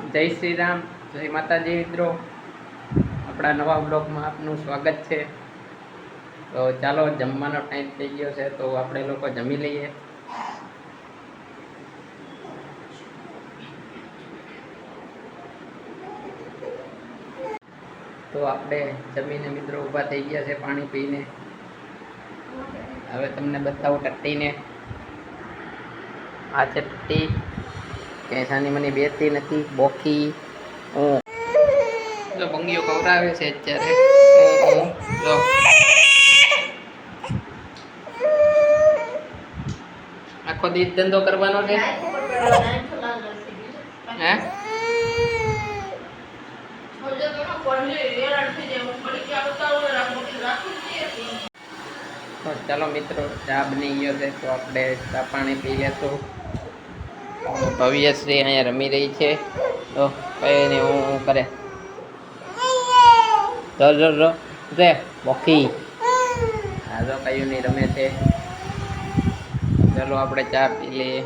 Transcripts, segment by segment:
જય શ્રી રામ, જય માતાજી મિત્રો. આપણા નવા બ્લોગમાં આપનું સ્વાગત છે. તો ચાલો, જમવાનો ટાઈમ થઈ ગયો છે, તો આપણે લોકો જમી લઈએ. તો આપણે જમીને મિત્રો ઊભા થઈ ગયા છે પાણી પીને. હવે તમને બતાવું ટટ્ટીને. આ છે ટટ્ટી, કેસાની મને બેસતી નથી, બોખી. જો બંગીઓ કવરાવે છે અત્યારે. જો આખો દિવસ ધંધો કરવાનો છે. હે તો ચાલો મિત્રો, ચા બની ગયો છે, તો આપણે ચા પાણી પી લેશું. ભવ્યશ્રી અહીંયા રમી રહી છે, તો કઈ નહીં હું કરે રે બોકી. હા તો કયું નહીં રમે છે. ચાલો આપણે ચા પી લઈએ.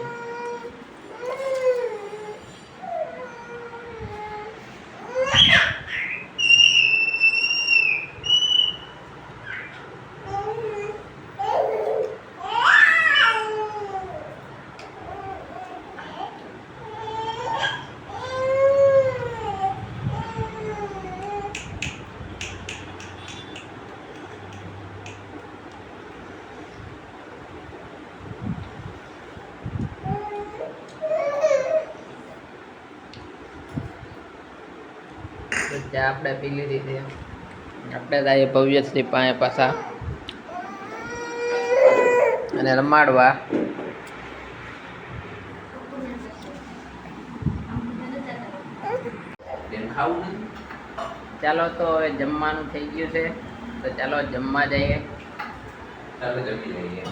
ચા આપણે પી લીધી છે. આપણે થાય ભવ્યશ્રી પાસે પાછા અને રમાડવા. ચાલો તો હવે જમવાનું થઈ ગયું છે, તો ચાલો જમવા જઈએ. ચાલો જમી લઈએ.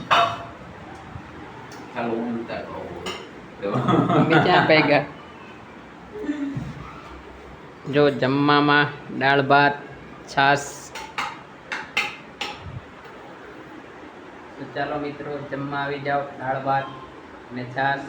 ચાલો ઊંઘતા અમે ક્યાં પૈગા. જો જમવામાં દાળ ભાત, છાશ. તો ચાલો મિત્રો, જમવા આવી જાઓ. દાળ ભાત અને છાશ.